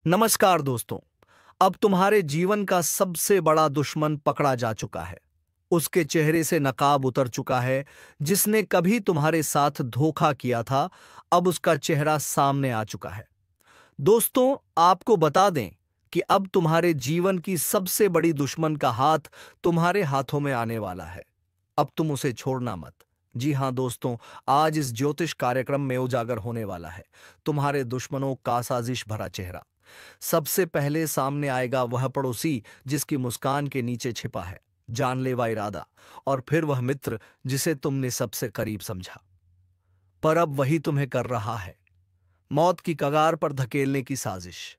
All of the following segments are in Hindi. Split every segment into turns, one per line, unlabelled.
नमस्कार दोस्तों। अब तुम्हारे जीवन का सबसे बड़ा दुश्मन पकड़ा जा चुका है। उसके चेहरे से नकाब उतर चुका है। जिसने कभी तुम्हारे साथ धोखा किया था, अब उसका चेहरा सामने आ चुका है। दोस्तों, आपको बता दें कि अब तुम्हारे जीवन की सबसे बड़ी दुश्मन का हाथ तुम्हारे हाथों में आने वाला है। अब तुम उसे छोड़ना मत। जी हां दोस्तों, आज इस ज्योतिष कार्यक्रम में उजागर होने वाला है तुम्हारे दुश्मनों का साजिश भरा चेहरा। सबसे पहले सामने आएगा वह पड़ोसी जिसकी मुस्कान के नीचे छिपा है जानलेवा इरादा, और फिर वह मित्र जिसे तुमने सबसे करीब समझा, पर अब वही तुम्हें कर रहा है मौत की कगार पर धकेलने की साजिश।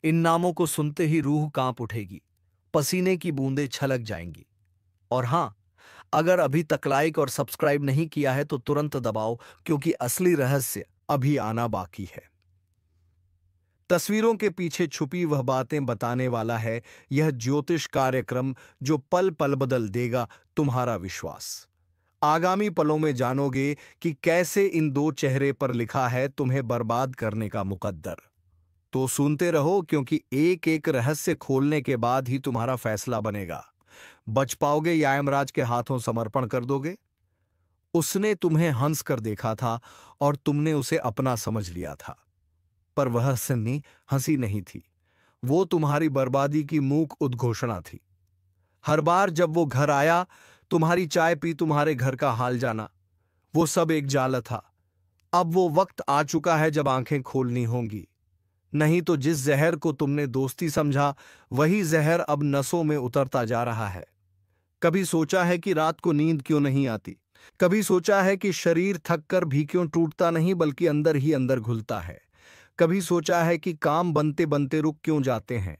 इन नामों को सुनते ही रूह कांप उठेगी, पसीने की बूंदें छलक जाएंगी। और हां, अगर अभी तक लाइक और सब्सक्राइब नहीं किया है तो तुरंत दबाओ, क्योंकि असली रहस्य अभी आना बाकी है। तस्वीरों के पीछे छुपी वह बातें बताने वाला है यह ज्योतिष कार्यक्रम, जो पल पल बदल देगा तुम्हारा विश्वास। आगामी पलों में जानोगे कि कैसे इन दो चेहरे पर लिखा है तुम्हें बर्बाद करने का मुकद्दर। तो सुनते रहो, क्योंकि एक एक रहस्य खोलने के बाद ही तुम्हारा फैसला बनेगा। बच पाओगे या यमराज के हाथों समर्पण कर दोगे। उसने तुम्हें हंस कर देखा था और तुमने उसे अपना समझ लिया था, पर वह सन्नी हंसी नहीं थी। वो तुम्हारी बर्बादी की मूक उद्घोषणा थी। हर बार जब वो घर आया, तुम्हारी चाय पी, तुम्हारे घर का हाल जाना, वो सब एक जाल था। अब वो वक्त आ चुका है जब आंखें खोलनी होंगी। नहीं तो जिस जहर को तुमने दोस्ती समझा, वही जहर अब नसों में उतरता जा रहा है। कभी सोचा है कि रात को नींद क्यों नहीं आती? कभी सोचा है कि शरीर थक कर भी क्यों टूटता नहीं, बल्कि अंदर ही अंदर घुलता है? कभी सोचा है कि काम बनते बनते रुक क्यों जाते हैं,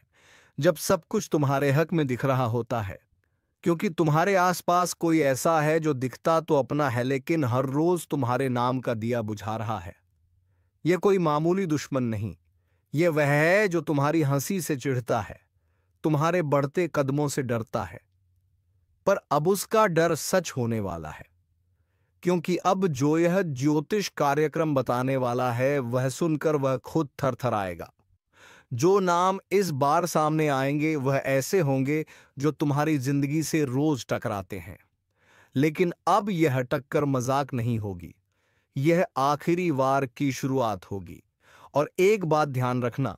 जब सब कुछ तुम्हारे हक में दिख रहा होता है? क्योंकि तुम्हारे आसपास कोई ऐसा है जो दिखता तो अपना है, लेकिन हर रोज तुम्हारे नाम का दिया बुझा रहा है। यह कोई मामूली दुश्मन नहीं, यह वह है जो तुम्हारी हंसी से चिढ़ता है, तुम्हारे बढ़ते कदमों से डरता है। पर अब उसका डर सच होने वाला है, क्योंकि अब जो यह ज्योतिष कार्यक्रम बताने वाला है, वह सुनकर वह खुद थरथराएगा। जो नाम इस बार सामने आएंगे वह ऐसे होंगे जो तुम्हारी जिंदगी से रोज टकराते हैं, लेकिन अब यह टक्कर मजाक नहीं होगी, यह आखिरी वार की शुरुआत होगी। और एक बात ध्यान रखना,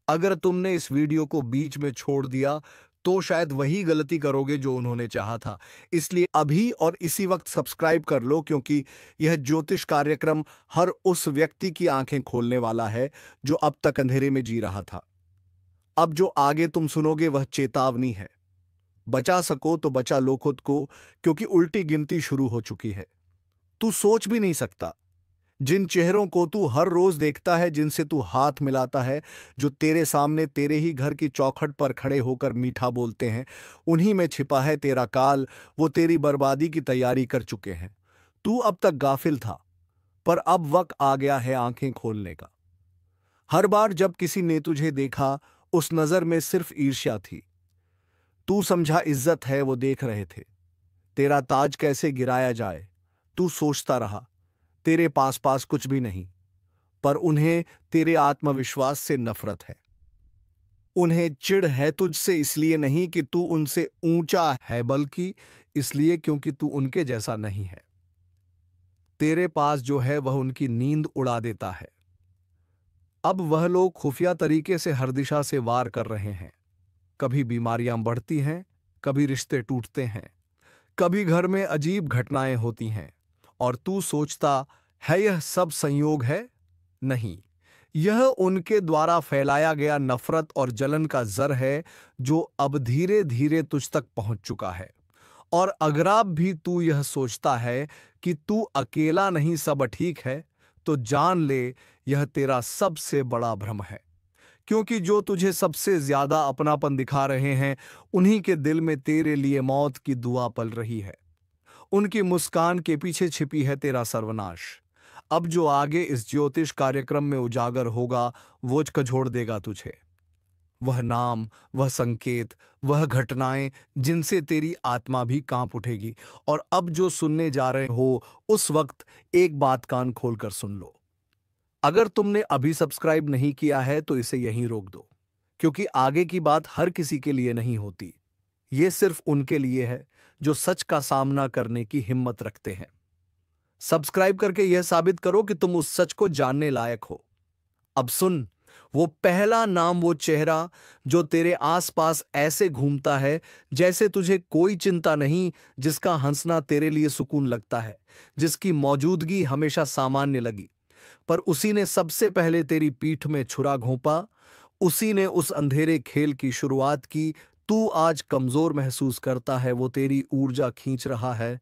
अगर तुमने इस वीडियो को बीच में छोड़ दिया तो शायद वही गलती करोगे जो उन्होंने चाहा था। इसलिए अभी और इसी वक्त सब्सक्राइब कर लो, क्योंकि यह ज्योतिष कार्यक्रम हर उस व्यक्ति की आंखें खोलने वाला है जो अब तक अंधेरे में जी रहा था। अब जो आगे तुम सुनोगे वह चेतावनी है। बचा सको तो बचा लो खुद को, क्योंकि उल्टी गिनती शुरू हो चुकी है। तू सोच भी नहीं सकता, जिन चेहरों को तू हर रोज देखता है, जिनसे तू हाथ मिलाता है, जो तेरे सामने तेरे ही घर की चौखट पर खड़े होकर मीठा बोलते हैं, उन्हीं में छिपा है तेरा काल। वो तेरी बर्बादी की तैयारी कर चुके हैं। तू अब तक गाफिल था, पर अब वक्त आ गया है आंखें खोलने का। हर बार जब किसी ने तुझे देखा, उस नजर में सिर्फ ईर्ष्या थी। तू समझा इज्जत है, वो देख रहे थे तेरा ताज कैसे गिराया जाए। तू सोचता रहा तेरे पास पास कुछ भी नहीं, पर उन्हें तेरे आत्मविश्वास से नफरत है। उन्हें चिढ़ है तुझसे इसलिए नहीं कि तू उनसे ऊंचा है, बल्कि इसलिए क्योंकि तू उनके जैसा नहीं है। तेरे पास जो है वह उनकी नींद उड़ा देता है। अब वह लोग खुफिया तरीके से हर दिशा से वार कर रहे हैं। कभी बीमारियां बढ़ती हैं, कभी रिश्ते टूटते हैं, कभी घर में अजीब घटनाएं होती हैं, और तू सोचता है यह सब संयोग है। नहीं, यह उनके द्वारा फैलाया गया नफरत और जलन का जर है, जो अब धीरे धीरे तुझ तक पहुंच चुका है। और अगर अब भी तू यह सोचता है कि तू अकेला नहीं, सब ठीक है, तो जान ले यह तेरा सबसे बड़ा भ्रम है। क्योंकि जो तुझे सबसे ज्यादा अपनापन दिखा रहे हैं, उन्हीं के दिल में तेरे लिए मौत की दुआ पल रही है। उनकी मुस्कान के पीछे छिपी है तेरा सर्वनाश। अब जो आगे इस ज्योतिष कार्यक्रम में उजागर होगा, वो झकझोर देगा तुझे। वह नाम, वह संकेत, वह घटनाएं जिनसे तेरी आत्मा भी कांप उठेगी। और अब जो सुनने जा रहे हो, उस वक्त एक बात कान खोलकर सुन लो। अगर तुमने अभी सब्सक्राइब नहीं किया है तो इसे यहीं रोक दो। क्योंकि आगे की बात हर किसी के लिए नहीं होती। ये सिर्फ उनके लिए है जो सच का सामना करने की हिम्मत रखते हैं। सब्सक्राइब करके यह साबित करो कि तुम उस सच को जानने लायक हो। अब सुन, वो पहला नाम, वो चेहरा जो तेरे आसपास ऐसे घूमता है जैसे तुझे कोई चिंता नहीं, जिसका हंसना तेरे लिए सुकून लगता है, जिसकी मौजूदगी हमेशा सामान्य लगी, पर उसी ने सबसे पहले तेरी पीठ में छुरा घोंपा। उसी ने उस अंधेरे खेल की शुरुआत की। तू आज कमजोर महसूस करता है, वो तेरी ऊर्जा खींच रहा है।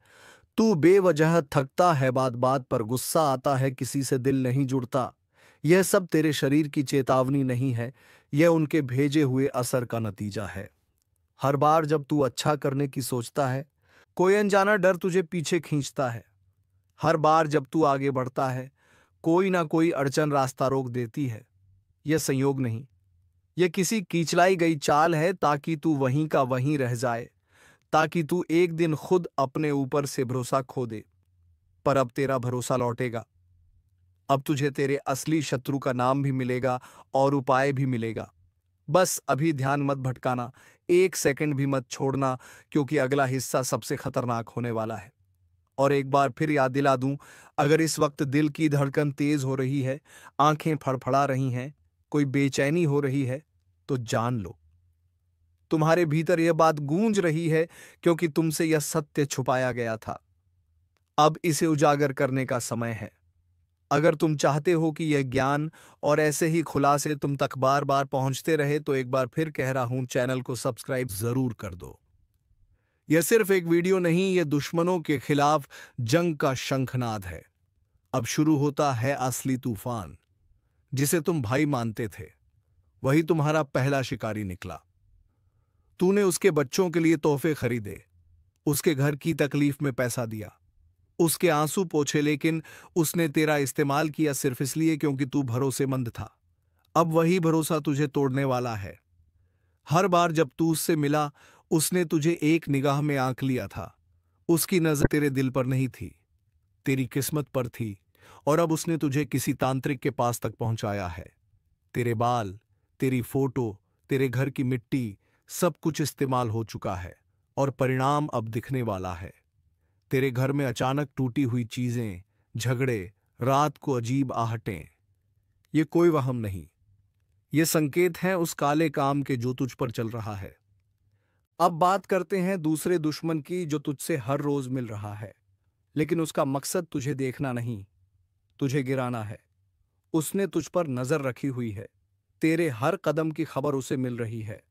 तू बेवजह थकता है, बात बात पर गुस्सा आता है, किसी से दिल नहीं जुड़ता। यह सब तेरे शरीर की चेतावनी नहीं है, यह उनके भेजे हुए असर का नतीजा है। हर बार जब तू अच्छा करने की सोचता है, कोई अनजाना डर तुझे पीछे खींचता है। हर बार जब तू आगे बढ़ता है, कोई ना कोई अड़चन रास्ता रोक देती है। यह संयोग नहीं, यह किसी कीचलाई गई चाल है, ताकि तू वहीं का वहीं रह जाए, ताकि तू एक दिन खुद अपने ऊपर से भरोसा खो दे। पर अब तेरा भरोसा लौटेगा। अब तुझे तेरे असली शत्रु का नाम भी मिलेगा और उपाय भी मिलेगा। बस अभी ध्यान मत भटकाना, एक सेकंड भी मत छोड़ना, क्योंकि अगला हिस्सा सबसे खतरनाक होने वाला है। और एक बार फिर याद दिला दूं, अगर इस वक्त दिल की धड़कन तेज हो रही है, आंखें फड़फड़ा रही हैं, कोई बेचैनी हो रही है, तो जान लो, तुम्हारे भीतर यह बात गूंज रही है, क्योंकि तुमसे यह सत्य छुपाया गया था। अब इसे उजागर करने का समय है। अगर तुम चाहते हो कि यह ज्ञान और ऐसे ही खुलासे तुम तक बार बार पहुंचते रहे, तो एक बार फिर कह रहा हूं, चैनल को सब्सक्राइब जरूर कर दो। यह सिर्फ एक वीडियो नहीं, यह दुश्मनों के खिलाफ जंग का शंखनाद है। अब शुरू होता है असली तूफान। जिसे तुम भाई मानते थे, वही तुम्हारा पहला शिकारी निकला। तूने उसके बच्चों के लिए तोहफे खरीदे, उसके घर की तकलीफ में पैसा दिया, उसके आंसू पोंछे, लेकिन उसने तेरा इस्तेमाल किया सिर्फ इसलिए क्योंकि तू भरोसेमंद था। अब वही भरोसा तुझे तोड़ने वाला है। हर बार जब तू उससे मिला, उसने तुझे एक निगाह में आंक लिया था। उसकी नजर तेरे दिल पर नहीं थी, तेरी किस्मत पर थी। और अब उसने तुझे किसी तांत्रिक के पास तक पहुंचाया है। तेरे बाल, तेरी फोटो, तेरे घर की मिट्टी, सब कुछ इस्तेमाल हो चुका है, और परिणाम अब दिखने वाला है। तेरे घर में अचानक टूटी हुई चीजें, झगड़े, रात को अजीब आहटें। ये कोई वहम नहीं, ये संकेत हैं उस काले काम के जो तुझ पर चल रहा है। अब बात करते हैं दूसरे दुश्मन की, जो तुझसे हर रोज मिल रहा है, लेकिन उसका मकसद तुझे देखना नहीं, तुझे गिराना है। उसने तुझ पर नजर रखी हुई है, तेरे हर कदम की खबर उसे मिल रही है।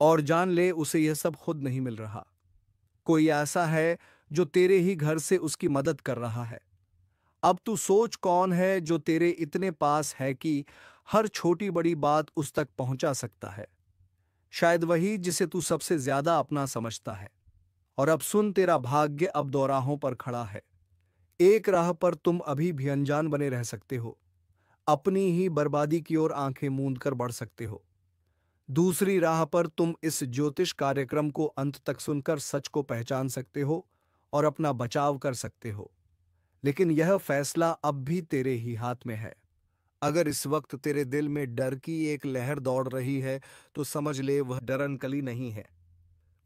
और जान ले, उसे यह सब खुद नहीं मिल रहा। कोई ऐसा है जो तेरे ही घर से उसकी मदद कर रहा है। अब तू सोच, कौन है जो तेरे इतने पास है कि हर छोटी बड़ी बात उस तक पहुंचा सकता है। शायद वही जिसे तू सबसे ज्यादा अपना समझता है। और अब सुन, तेरा भाग्य अब दोराहों पर खड़ा है। एक राह पर तुम अभी भी अनजान बने रह सकते हो, अपनी ही बर्बादी की ओर आंखें मूंद कर बढ़ सकते हो। दूसरी राह पर तुम इस ज्योतिष कार्यक्रम को अंत तक सुनकर सच को पहचान सकते हो और अपना बचाव कर सकते हो। लेकिन यह फैसला अब भी तेरे ही हाथ में है। अगर इस वक्त तेरे दिल में डर की एक लहर दौड़ रही है, तो समझ ले, वह डर नकली नहीं है,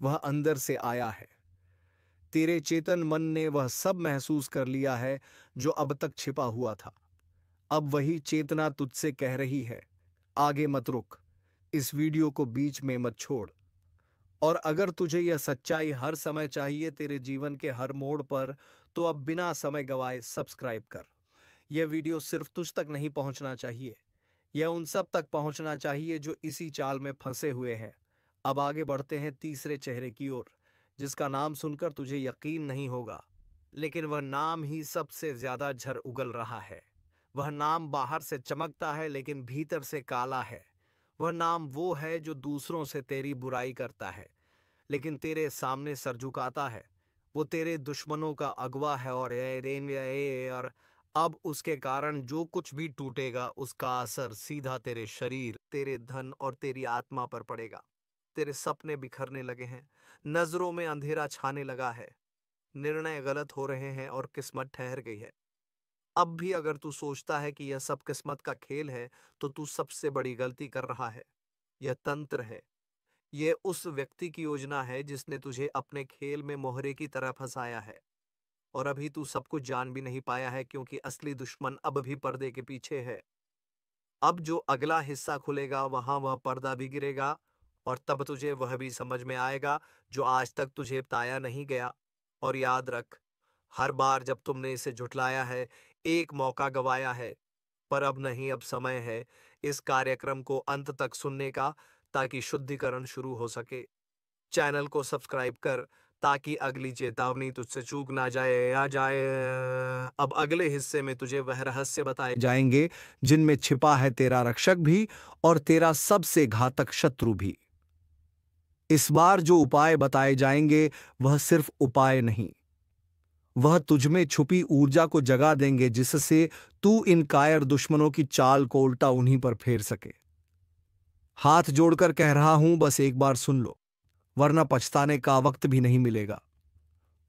वह अंदर से आया है। तेरे चेतन मन ने वह सब महसूस कर लिया है जो अब तक छिपा हुआ था। अब वही चेतना तुझसे कह रही है, आगे मत रुक, इस वीडियो को बीच में मत छोड़। और अगर तुझे यह सच्चाई हर समय चाहिए, तेरे जीवन के हर मोड़ पर, तो अब बिना समय गवाए सब्सक्राइब कर। यह वीडियो सिर्फ तुझ तक नहीं पहुंचना चाहिए, यह उन सब तक पहुंचना चाहिए जो इसी चाल में फंसे हुए हैं। अब आगे बढ़ते हैं तीसरे चेहरे की ओर, जिसका नाम सुनकर तुझे यकीन नहीं होगा, लेकिन वह नाम ही सबसे ज्यादा झर उगल रहा है। वह नाम बाहर से चमकता है, लेकिन भीतर से काला है। वह नाम वो है जो दूसरों से तेरी बुराई करता है, लेकिन तेरे सामने सर झुकाता है। वो तेरे दुश्मनों का अगवा है, और अब उसके कारण जो कुछ भी टूटेगा, उसका असर सीधा तेरे शरीर, तेरे धन और तेरी आत्मा पर पड़ेगा। तेरे सपने बिखरने लगे हैं, नजरों में अंधेरा छाने लगा है, निर्णय गलत हो रहे हैं और किस्मत ठहर गई है। अब भी अगर तू सोचता है कि यह सब किस्मत का खेल है, तो तू सबसे बड़ी गलती कर रहा है। यह तंत्र है। यह उस व्यक्ति की योजना है जिसने तुझे अपने खेल में मोहरे की तरह फंसाया है। और अभी तू सब कुछ जान भी नहीं पाया है, क्योंकि असली दुश्मन अब भी पर्दे के पीछे है। अब जो अगला हिस्सा खुलेगा वहां वह पर्दा भी गिरेगा, और तब तुझे वह भी समझ में आएगा जो आज तक तुझे बताया नहीं गया। और याद रख, हर बार जब तुमने इसे झुठलाया है, एक मौका गवाया है। पर अब नहीं, अब समय है इस कार्यक्रम को अंत तक सुनने का, ताकि शुद्धिकरण शुरू हो सके। चैनल को सब्सक्राइब कर, ताकि अगली चेतावनी तुझसे चूक ना जाए। अब अगले हिस्से में तुझे वह रहस्य बताए जाएंगे जिनमें छिपा है तेरा रक्षक भी और तेरा सबसे घातक शत्रु भी। इस बार जो उपाय बताए जाएंगे वह सिर्फ उपाय नहीं, वह तुझमें छुपी ऊर्जा को जगा देंगे, जिससे तू इन कायर दुश्मनों की चाल को उल्टा उन्हीं पर फेर सके। हाथ जोड़कर कह रहा हूं, बस एक बार सुन लो, वरना पछताने का वक्त भी नहीं मिलेगा।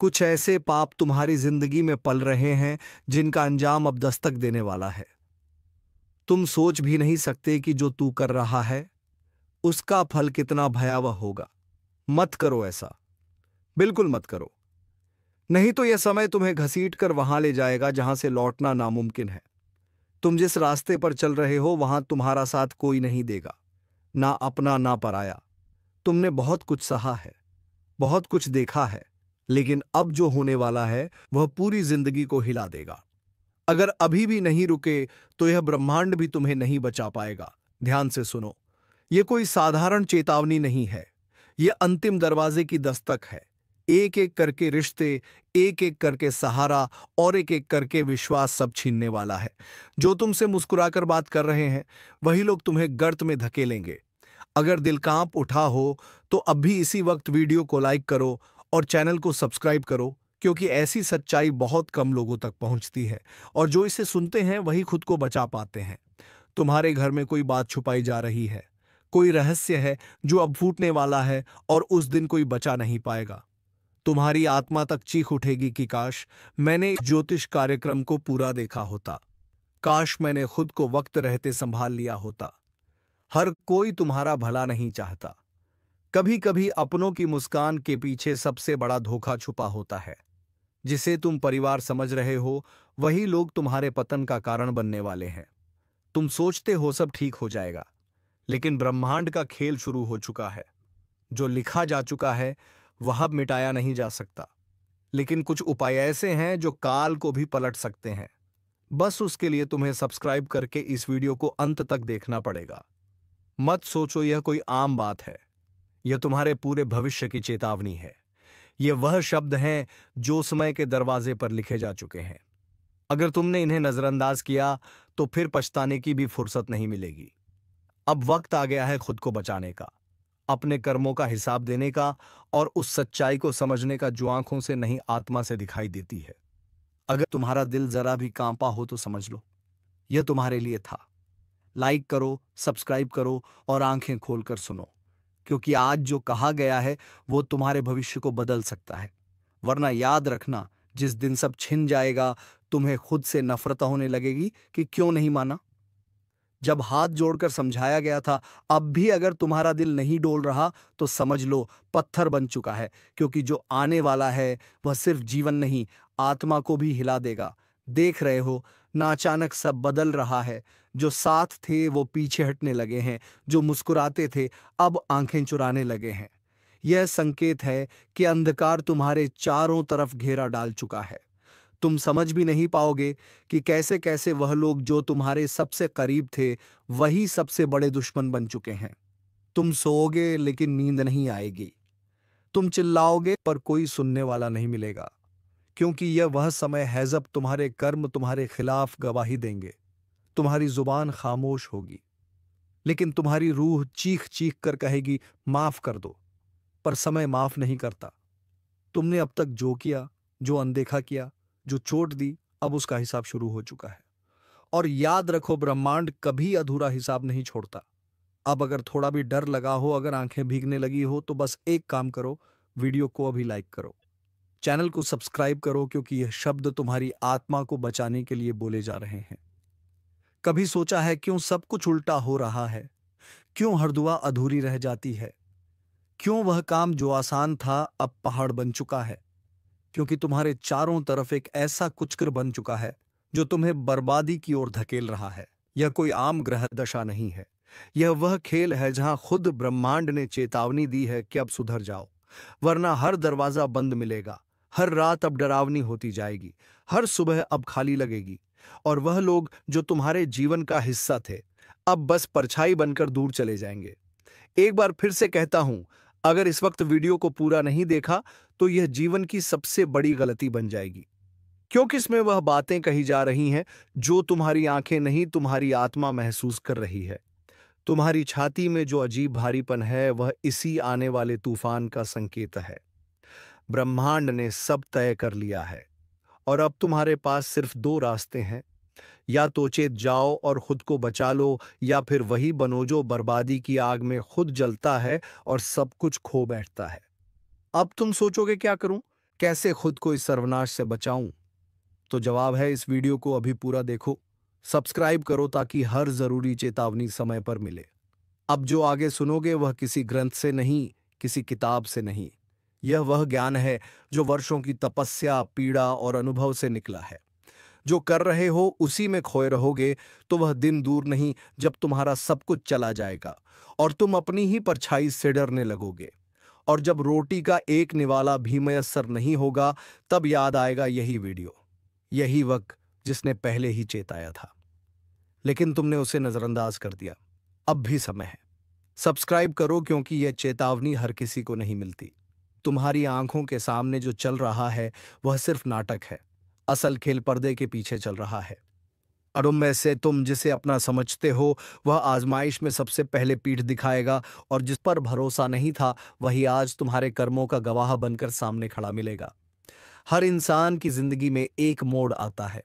कुछ ऐसे पाप तुम्हारी जिंदगी में पल रहे हैं जिनका अंजाम अब दस्तक देने वाला है। तुम सोच भी नहीं सकते कि जो तू कर रहा है उसका फल कितना भयावह होगा। मत करो ऐसा, बिल्कुल मत करो, नहीं तो यह समय तुम्हें घसीट कर वहां ले जाएगा जहां से लौटना नामुमकिन है। तुम जिस रास्ते पर चल रहे हो वहां तुम्हारा साथ कोई नहीं देगा, ना अपना ना पराया। तुमने बहुत कुछ सहा है, बहुत कुछ देखा है, लेकिन अब जो होने वाला है वह पूरी जिंदगी को हिला देगा। अगर अभी भी नहीं रुके तो यह ब्रह्मांड भी तुम्हें नहीं बचा पाएगा। ध्यान से सुनो, यह कोई साधारण चेतावनी नहीं है, यह अंतिम दरवाजे की दस्तक है। एक एक करके रिश्ते, एक एक करके सहारा और एक एक करके विश्वास सब छीनने वाला है। जो तुमसे मुस्कुराकर बात कर रहे हैं वही लोग तुम्हें गर्त में धकेलेंगे। अगर दिल कांप उठा हो तो अब भी इसी वक्त वीडियो को लाइक करो और चैनल को सब्सक्राइब करो, क्योंकि ऐसी सच्चाई बहुत कम लोगों तक पहुंचती है और जो इसे सुनते हैं वही खुद को बचा पाते हैं। तुम्हारे घर में कोई बात छुपाई जा रही है, कोई रहस्य है जो अब फूटने वाला है और उस दिन कोई बचा नहीं पाएगा। तुम्हारी आत्मा तक चीख उठेगी कि काश मैंने इस ज्योतिष कार्यक्रम को पूरा देखा होता, काश मैंने खुद को वक्त रहते संभाल लिया होता। हर कोई तुम्हारा भला नहीं चाहता। कभी कभी अपनों की मुस्कान के पीछे सबसे बड़ा धोखा छुपा होता है। जिसे तुम परिवार समझ रहे हो वही लोग तुम्हारे पतन का कारण बनने वाले हैं। तुम सोचते हो सब ठीक हो जाएगा, लेकिन ब्रह्मांड का खेल शुरू हो चुका है। जो लिखा जा चुका है वह अब मिटाया नहीं जा सकता, लेकिन कुछ उपाय ऐसे हैं जो काल को भी पलट सकते हैं। बस उसके लिए तुम्हें सब्सक्राइब करके इस वीडियो को अंत तक देखना पड़ेगा। मत सोचो यह कोई आम बात है, यह तुम्हारे पूरे भविष्य की चेतावनी है। ये वह शब्द हैं जो समय के दरवाजे पर लिखे जा चुके हैं। अगर तुमने इन्हें नजरअंदाज किया तो फिर पछताने की भी फुर्सत नहीं मिलेगी। अब वक्त आ गया है खुद को बचाने का, अपने कर्मों का हिसाब देने का और उस सच्चाई को समझने का जो आंखों से नहीं आत्मा से दिखाई देती है। अगर तुम्हारा दिल जरा भी कांपा हो तो समझ लो यह तुम्हारे लिए था। लाइक करो, सब्सक्राइब करो और आंखें खोलकर सुनो, क्योंकि आज जो कहा गया है वो तुम्हारे भविष्य को बदल सकता है। वरना याद रखना, जिस दिन सब छिन जाएगा तुम्हें खुद से नफरत होने लगेगी कि क्यों नहीं माना। जब हाथ जोड़कर समझाया गया था, अब भी अगर तुम्हारा दिल नहीं डोल रहा तो समझ लो पत्थर बन चुका है, क्योंकि जो आने वाला है वह सिर्फ जीवन नहीं, आत्मा को भी हिला देगा। देख रहे हो ना, अचानक सब बदल रहा है। जो साथ थे वो पीछे हटने लगे हैं, जो मुस्कुराते थे अब आंखें चुराने लगे हैं। यह संकेत है कि अंधकार तुम्हारे चारों तरफ घेरा डाल चुका है। तुम समझ भी नहीं पाओगे कि कैसे कैसे वह लोग जो तुम्हारे सबसे करीब थे वही सबसे बड़े दुश्मन बन चुके हैं। तुम सोओगे लेकिन नींद नहीं आएगी। तुम चिल्लाओगे पर कोई सुनने वाला नहीं मिलेगा, क्योंकि यह वह समय है जब तुम्हारे कर्म तुम्हारे खिलाफ गवाही देंगे। तुम्हारी जुबान खामोश होगी, लेकिन तुम्हारी रूह चीख चीख कर कहेगी माफ कर दो। पर समय माफ नहीं करता। तुमने अब तक जो किया, जो अनदेखा किया, जो चोट दी, अब उसका हिसाब शुरू हो चुका है। और याद रखो, ब्रह्मांड कभी अधूरा हिसाब नहीं छोड़ता। अब अगर थोड़ा भी डर लगा हो, अगर आंखें भीगने लगी हो, तो बस एक काम करो, वीडियो को अभी लाइक करो, चैनल को सब्सक्राइब करो, क्योंकि यह शब्द तुम्हारी आत्मा को बचाने के लिए बोले जा रहे हैं। कभी सोचा है क्यों सब कुछ उल्टा हो रहा है? क्यों हर दुआ अधूरी रह जाती है? क्यों वह काम जो आसान था अब पहाड़ बन चुका है? क्योंकि तुम्हारे चारों तरफ एक ऐसा कुचक्र बन चुका है जो तुम्हें बर्बादी की ओर धकेल रहा है। यह कोई आम ग्रह दशा नहीं है। यह वह खेल है जहां खुद ब्रह्मांड ने चेतावनी दी है कि अब सुधर जाओ, वरना हर दरवाजा बंद मिलेगा। हर रात अब डरावनी होती जाएगी, हर सुबह अब खाली लगेगी, और वह लोग जो तुम्हारे जीवन का हिस्सा थे अब बस परछाई बनकर दूर चले जाएंगे। एक बार फिर से कहता हूं, अगर इस वक्त वीडियो को पूरा नहीं देखा तो यह जीवन की सबसे बड़ी गलती बन जाएगी, क्योंकि इसमें वह बातें कही जा रही हैं जो तुम्हारी आंखें नहीं, तुम्हारी आत्मा महसूस कर रही है। तुम्हारी छाती में जो अजीब भारीपन है वह इसी आने वाले तूफान का संकेत है। ब्रह्मांड ने सब तय कर लिया है और अब तुम्हारे पास सिर्फ दो रास्ते हैं। या तो चेत जाओ और खुद को बचा लो, या फिर वही बनो जो बर्बादी की आग में खुद जलता है और सब कुछ खो बैठता है। अब तुम सोचोगे क्या करूं, कैसे खुद को इस सर्वनाश से बचाऊं? तो जवाब है, इस वीडियो को अभी पूरा देखो, सब्सक्राइब करो ताकि हर जरूरी चेतावनी समय पर मिले। अब जो आगे सुनोगे वह किसी ग्रंथ से नहीं, किसी किताब से नहीं। यह वह ज्ञान है जो वर्षों की तपस्या, पीड़ा और अनुभव से निकला है। जो कर रहे हो उसी में खोए रहोगे तो वह दिन दूर नहीं जब तुम्हारा सब कुछ चला जाएगा और तुम अपनी ही परछाई से डरने लगोगे। और जब रोटी का एक निवाला भी मयस्सर नहीं होगा तब याद आएगा यही वीडियो, यही वक्त जिसने पहले ही चेताया था, लेकिन तुमने उसे नजरअंदाज कर दिया। अब भी समय है, सब्सक्राइब करो, क्योंकि यह चेतावनी हर किसी को नहीं मिलती। तुम्हारी आंखों के सामने जो चल रहा है वह सिर्फ नाटक है, असल खेल पर्दे के पीछे चल रहा है। और उनमें से तुम जिसे अपना समझते हो वह आजमाइश में सबसे पहले पीठ दिखाएगा, और जिस पर भरोसा नहीं था वही आज तुम्हारे कर्मों का गवाह बनकर सामने खड़ा मिलेगा। हर इंसान की जिंदगी में एक मोड़ आता है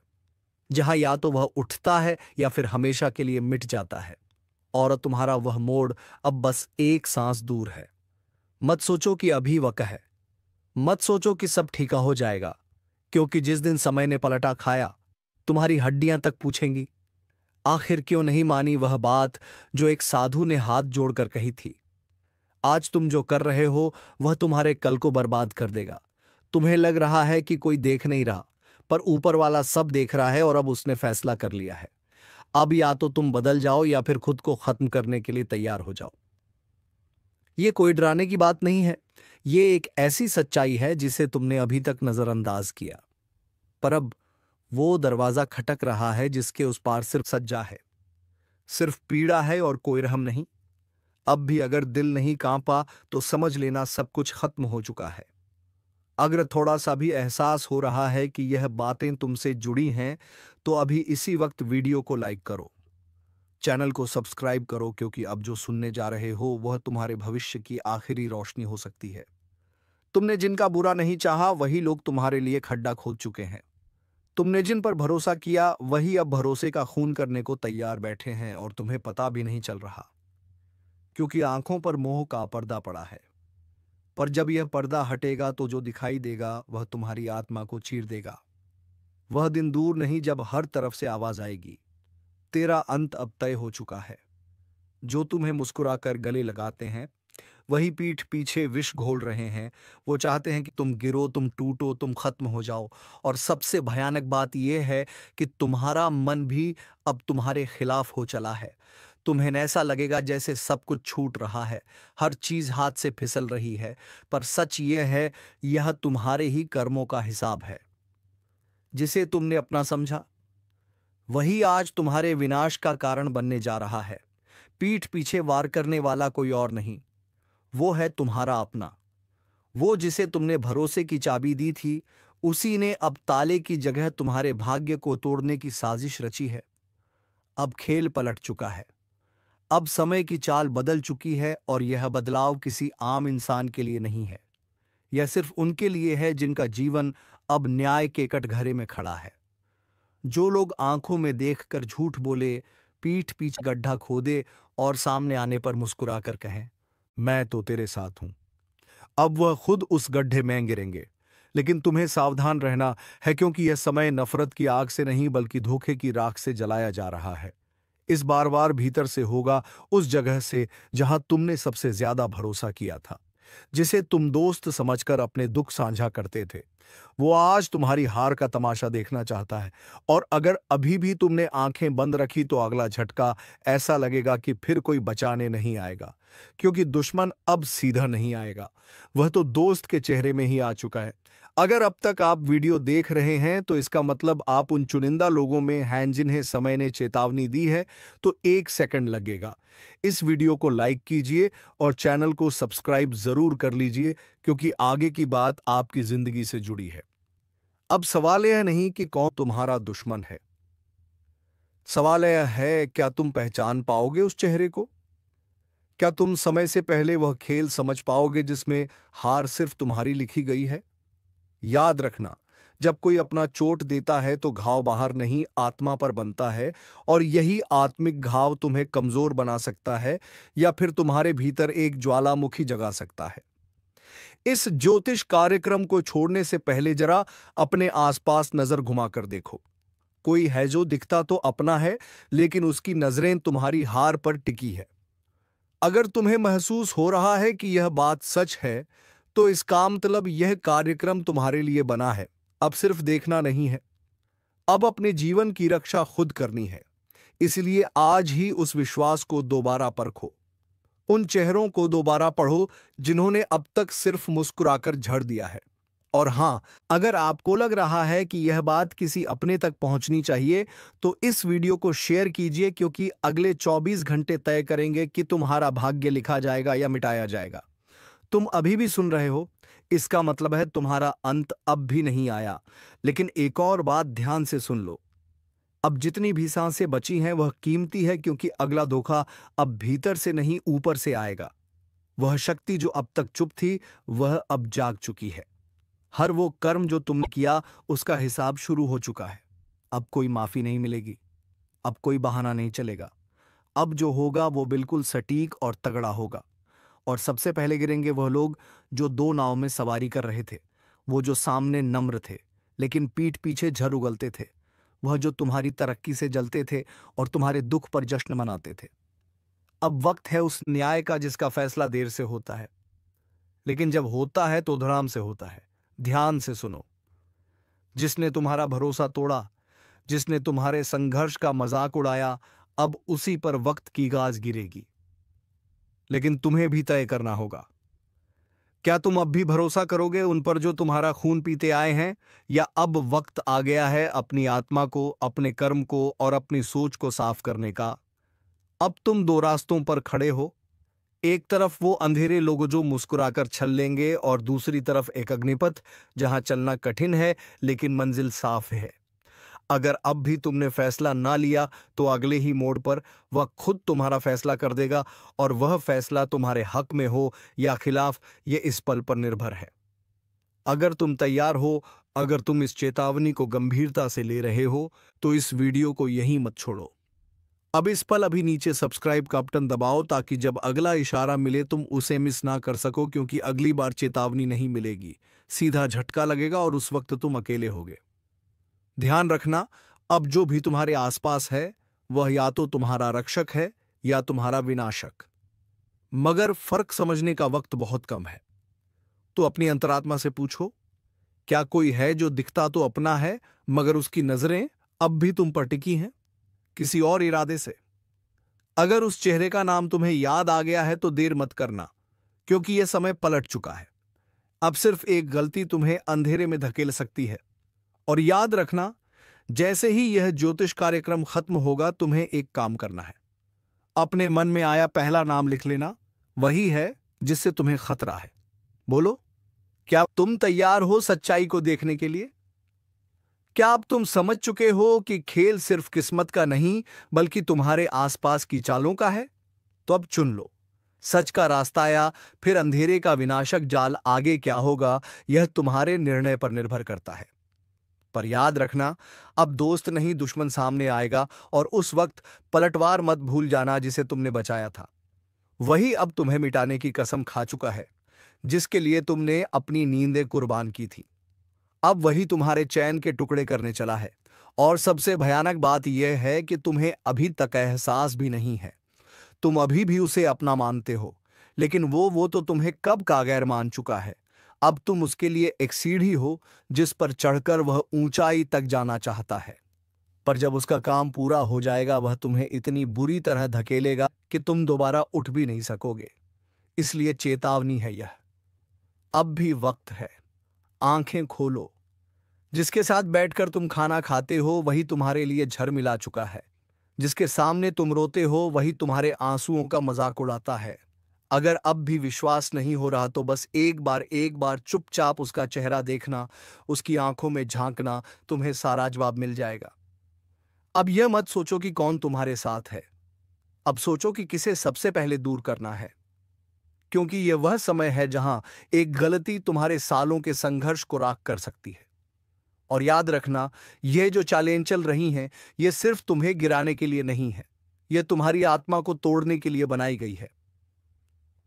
जहां या तो वह उठता है या फिर हमेशा के लिए मिट जाता है, और तुम्हारा वह मोड़ अब बस एक सांस दूर है। मत सोचो कि अभी वक्त है, मत सोचो कि सब ठीका हो जाएगा, क्योंकि जिस दिन समय ने पलटा खाया तुम्हारी हड्डियां तक पूछेंगी, आखिर क्यों नहीं मानी वह बात जो एक साधु ने हाथ जोड़कर कही थी। आज तुम जो कर रहे हो वह तुम्हारे कल को बर्बाद कर देगा। तुम्हें लग रहा है कि कोई देख नहीं रहा, पर ऊपर वाला सब देख रहा है और अब उसने फैसला कर लिया है। अब या तो तुम बदल जाओ या फिर खुद को खत्म करने के लिए तैयार हो जाओ। ये कोई डराने की बात नहीं है, ये एक ऐसी सच्चाई है जिसे तुमने अभी तक नजरअंदाज किया। पर अब वो दरवाजा खटक रहा है जिसके उस पार सिर्फ सज्जा है, सिर्फ पीड़ा है और कोई रहम नहीं। अब भी अगर दिल नहीं कांपा तो समझ लेना सब कुछ खत्म हो चुका है। अगर थोड़ा सा भी एहसास हो रहा है कि यह बातें तुमसे जुड़ी हैं तो अभी इसी वक्त वीडियो को लाइक करो, चैनल को सब्सक्राइब करो, क्योंकि अब जो सुनने जा रहे हो वह तुम्हारे भविष्य की आखिरी रोशनी हो सकती है। तुमने जिनका बुरा नहीं चाहा वही लोग तुम्हारे लिए खड्डा खोद चुके हैं। तुमने जिन पर भरोसा किया वही अब भरोसे का खून करने को तैयार बैठे हैं, और तुम्हें पता भी नहीं चल रहा, क्योंकि आंखों पर मोह का पर्दा पड़ा है। पर जब यह पर्दा हटेगा तो जो दिखाई देगा वह तुम्हारी आत्मा को चीर देगा। वह दिन दूर नहीं जब हर तरफ से आवाज आएगी, तेरा अंत अब तय हो चुका है। जो तुम्हें मुस्कुराकर गले लगाते हैं वही पीठ पीछे विष घोल रहे हैं। वो चाहते हैं कि तुम गिरो, तुम टूटो, तुम खत्म हो जाओ। और सबसे भयानक बात यह है कि तुम्हारा मन भी अब तुम्हारे खिलाफ हो चला है। तुम्हें ऐसा लगेगा जैसे सब कुछ छूट रहा है, हर चीज हाथ से फिसल रही है, पर सच यह है, यह तुम्हारे ही कर्मों का हिसाब है। जिसे तुमने अपना समझा वही आज तुम्हारे विनाश का कारण बनने जा रहा है। पीठ पीछे वार करने वाला कोई और नहीं, वो है तुम्हारा अपना। वो जिसे तुमने भरोसे की चाबी दी थी उसी ने अब ताले की जगह तुम्हारे भाग्य को तोड़ने की साजिश रची है। अब खेल पलट चुका है, अब समय की चाल बदल चुकी है, और यह बदलाव किसी आम इंसान के लिए नहीं है। यह सिर्फ उनके लिए है जिनका जीवन अब न्याय के कटघरे में खड़ा है। जो लोग आंखों में देखकर झूठ बोले, पीठ पीछे गड्ढा खोदे और सामने आने पर मुस्कुराकर कहें, मैं तो तेरे साथ हूं, अब वह खुद उस गड्ढे में गिरेंगे। लेकिन तुम्हें सावधान रहना है, क्योंकि यह समय नफरत की आग से नहीं बल्कि धोखे की राख से जलाया जा रहा है। इस बार बार भीतर से होगा, उस जगह से जहां तुमने सबसे ज्यादा भरोसा किया था, जिसे तुम दोस्त समझकर अपने दुख साझा करते थे। वो आज तुम्हारी हार का तमाशा देखना चाहता है। और अगर अभी भी तुमने आंखें बंद रखी तो अगला झटका ऐसा लगेगा कि फिर कोई बचाने नहीं आएगा, क्योंकि दुश्मन अब सीधा नहीं आएगा, वह तो दोस्त के चेहरे में ही आ चुका है। अगर अब तक आप वीडियो देख रहे हैं तो इसका मतलब आप उन चुनिंदा लोगों में हैं जिन्हें समय ने चेतावनी दी है। तो 1 सेकंड लगेगा, इस वीडियो को लाइक कीजिए और चैनल को सब्सक्राइब जरूर कर लीजिए, क्योंकि आगे की बात आपकी जिंदगी से जुड़ी है। अब सवाल यह नहीं कि कौन तुम्हारा दुश्मन है, सवाल यह है क्या तुम पहचान पाओगे उस चेहरे को? क्या तुम समय से पहले वह खेल समझ पाओगे जिसमें हार सिर्फ तुम्हारी लिखी गई है? याद रखना, जब कोई अपना चोट देता है तो घाव बाहर नहीं, आत्मा पर बनता है, और यही आत्मिक घाव तुम्हें कमजोर बना सकता है या फिर तुम्हारे भीतर एक ज्वालामुखी जगा सकता है। इस ज्योतिष कार्यक्रम को छोड़ने से पहले जरा अपने आसपास नजर घुमाकर देखो। कोई है जो दिखता तो अपना है, लेकिन उसकी नजरें तुम्हारी हार पर टिकी है। अगर तुम्हें महसूस हो रहा है कि यह बात सच है, तो इसका मतलब यह कार्यक्रम तुम्हारे लिए बना है। अब सिर्फ देखना नहीं है, अब अपने जीवन की रक्षा खुद करनी है। इसलिए आज ही उस विश्वास को दोबारा परखो, उन चेहरों को दोबारा पढ़ो जिन्होंने अब तक सिर्फ मुस्कुराकर झड़ दिया है। और हां, अगर आपको लग रहा है कि यह बात किसी अपने तक पहुंचनी चाहिए, तो इस वीडियो को शेयर कीजिए, क्योंकि अगले 24 घंटे तय करेंगे कि तुम्हारा भाग्य लिखा जाएगा या मिटाया जाएगा। तुम अभी भी सुन रहे हो, इसका मतलब है तुम्हारा अंत अब भी नहीं आया। लेकिन एक और बात ध्यान से सुन लो, अब जितनी भी सांसें बची हैं वह कीमती है, क्योंकि अगला धोखा अब भीतर से नहीं ऊपर से आएगा। वह शक्ति जो अब तक चुप थी, वह अब जाग चुकी है। हर वो कर्म जो तुमने किया उसका हिसाब शुरू हो चुका है। अब कोई माफी नहीं मिलेगी, अब कोई बहाना नहीं चलेगा। अब जो होगा वो बिल्कुल सटीक और तगड़ा होगा। और सबसे पहले गिरेंगे वह लोग जो 2 नाव में सवारी कर रहे थे, वो जो सामने नम्र थे लेकिन पीठ पीछे झर उगलते थे, वह जो तुम्हारी तरक्की से जलते थे और तुम्हारे दुख पर जश्न मनाते थे। अब वक्त है उस न्याय का जिसका फैसला देर से होता है, लेकिन जब होता है तो धड़ाम से होता है। ध्यान से सुनो, जिसने तुम्हारा भरोसा तोड़ा, जिसने तुम्हारे संघर्ष का मजाक उड़ाया, अब उसी पर वक्त की गाज गिरेगी। लेकिन तुम्हें भी तय करना होगा, क्या तुम अब भी भरोसा करोगे उन पर जो तुम्हारा खून पीते आए हैं, या अब वक्त आ गया है अपनी आत्मा को, अपने कर्म को और अपनी सोच को साफ करने का? अब तुम 2 रास्तों पर खड़े हो, एक तरफ वो अंधेरे लोग जो मुस्कुराकर छल लेंगे, और दूसरी तरफ एक अग्निपथ जहां चलना कठिन है लेकिन मंजिल साफ है। अगर अब भी तुमने फैसला ना लिया तो अगले ही मोड़ पर वह खुद तुम्हारा फैसला कर देगा, और वह फैसला तुम्हारे हक में हो या खिलाफ, ये इस पल पर निर्भर है। अगर तुम तैयार हो, अगर तुम इस चेतावनी को गंभीरता से ले रहे हो, तो इस वीडियो को यहीं मत छोड़ो। अब इस पल अभी नीचे सब्सक्राइब का बटन दबाओ, ताकि जब अगला इशारा मिले तुम उसे मिस ना कर सको, क्योंकि अगली बार चेतावनी नहीं मिलेगी, सीधा झटका लगेगा और उस वक्त तुम अकेले होगे। ध्यान रखना, अब जो भी तुम्हारे आसपास है वह या तो तुम्हारा रक्षक है या तुम्हारा विनाशक, मगर फर्क समझने का वक्त बहुत कम है। तो अपनी अंतरात्मा से पूछो, क्या कोई है जो दिखता तो अपना है, मगर उसकी नजरें अब भी तुम पर टिकी हैं, किसी और इरादे से? अगर उस चेहरे का नाम तुम्हें याद आ गया है तो देर मत करना, क्योंकि यह समय पलट चुका है। अब सिर्फ एक गलती तुम्हें अंधेरे में धकेल सकती है। और याद रखना, जैसे ही यह ज्योतिष कार्यक्रम खत्म होगा, तुम्हें एक काम करना है। अपने मन में आया पहला नाम लिख लेना, वही है जिससे तुम्हें खतरा है। बोलो, क्या तुम तैयार हो सच्चाई को देखने के लिए? क्या अब तुम समझ चुके हो कि खेल सिर्फ किस्मत का नहीं, बल्कि तुम्हारे आसपास की चालों का है? तो अब चुन लो, सच का रास्ता या फिर अंधेरे का विनाशक जाल। आगे क्या होगा यह तुम्हारे निर्णय पर निर्भर करता है। पर याद रखना, अब दोस्त नहीं दुश्मन सामने आएगा, और उस वक्त पलटवार मत भूल जाना जिसे तुमने बचाया था। वही अब तुम्हें मिटाने की कसम खा चुका है, जिसके लिए तुमने अपनी नींदें कुर्बान की थी। अब वही तुम्हारे चैन के टुकड़े करने चला है, और सबसे भयानक बात यह है कि तुम्हें अभी तक एहसास भी नहीं है। तुम अभी भी उसे अपना मानते हो, लेकिन वो तो तुम्हें कब का गैर मान चुका है। अब तुम उसके लिए एक सीढ़ी हो जिस पर चढ़कर वह ऊंचाई तक जाना चाहता है। पर जब उसका काम पूरा हो जाएगा वह तुम्हें इतनी बुरी तरह धकेलेगा कि तुम दोबारा उठ भी नहीं सकोगे। इसलिए चेतावनी है यह, अब भी वक्त है। आंखें खोलो। जिसके साथ बैठकर तुम खाना खाते हो वही तुम्हारे लिए झर मिला चुका है। जिसके सामने तुम रोते हो वही तुम्हारे आंसुओं का मजाक उड़ाता है। अगर अब भी विश्वास नहीं हो रहा तो बस एक बार चुपचाप उसका चेहरा देखना, उसकी आंखों में झांकना, तुम्हें सारा जवाब मिल जाएगा। अब यह मत सोचो कि कौन तुम्हारे साथ है, अब सोचो कि किसे सबसे पहले दूर करना है। क्योंकि यह वह समय है जहां एक गलती तुम्हारे सालों के संघर्ष को राख कर सकती है। और याद रखना, ये जो चालें चल रही हैं, ये सिर्फ तुम्हें गिराने के लिए नहीं है, ये तुम्हारी आत्मा को तोड़ने के लिए बनाई गई है।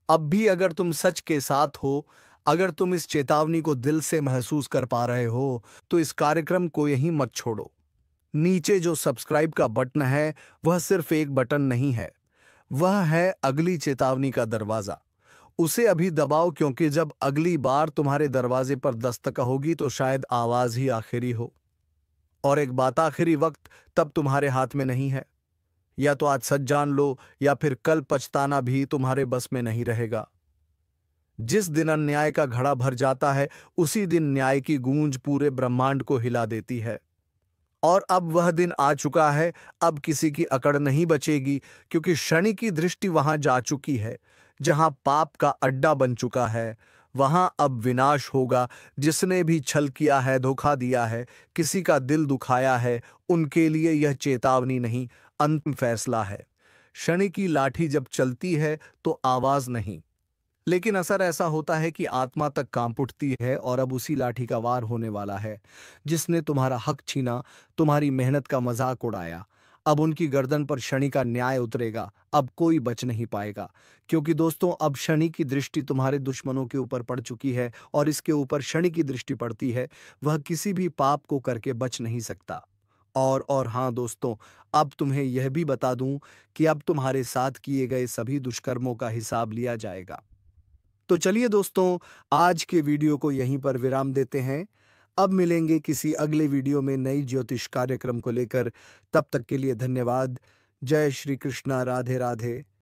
अब भी अगर तुम सच के साथ हो, अगर तुम इस चेतावनी को दिल से महसूस कर पा रहे हो, तो इस कार्यक्रम को यहीं मत छोड़ो। नीचे जो सब्सक्राइब का बटन है वह सिर्फ एक बटन नहीं है, वह है अगली चेतावनी का दरवाजा। उसे अभी दबाओ, क्योंकि जब अगली बार तुम्हारे दरवाजे पर दस्तक होगी तो शायद आवाज ही आखिरी हो। और एक बात, आखिरी वक्त तब तुम्हारे हाथ में नहीं है। या तो आज सच जान लो या फिर कल पछताना भी तुम्हारे बस में नहीं रहेगा। जिस दिन अन्याय का घड़ा भर जाता है उसी दिन न्याय की गूंज पूरे ब्रह्मांड को हिला देती है। और अब वह दिन आ चुका है, अब किसी की अकड़ नहीं बचेगी, क्योंकि शनि की दृष्टि वहां जा चुकी है। जहां पाप का अड्डा बन चुका है वहां अब विनाश होगा। जिसने भी छल किया है, धोखा दिया है, किसी का दिल दुखाया है, उनके लिए यह चेतावनी नहीं, अंतिम फैसला है। शनि की लाठी जब चलती है तो आवाज नहीं, लेकिन असर ऐसा होता है कि आत्मा तक कांप उठती है। और अब उसी लाठी का वार होने वाला है। जिसने तुम्हारा हक छीना, तुम्हारी मेहनत का मजाक उड़ाया, अब उनकी गर्दन पर शनि का न्याय उतरेगा। अब कोई बच नहीं पाएगा, क्योंकि दोस्तों अब शनि की दृष्टि तुम्हारे दुश्मनों के ऊपर पड़ चुकी है और इसके ऊपर शनि की दृष्टि पड़ती है, वह किसी भी पाप को करके बच नहीं सकता। और हाँ दोस्तों, अब तुम्हें यह भी बता दूं कि अब तुम्हारे साथ किए गए सभी दुष्कर्मों का हिसाब लिया जाएगा। तो चलिए दोस्तों, आज के वीडियो को यहीं पर विराम देते हैं। अब मिलेंगे किसी अगले वीडियो में नई ज्योतिष कार्यक्रम को लेकर। तब तक के लिए धन्यवाद। जय श्री कृष्णा। राधे राधे।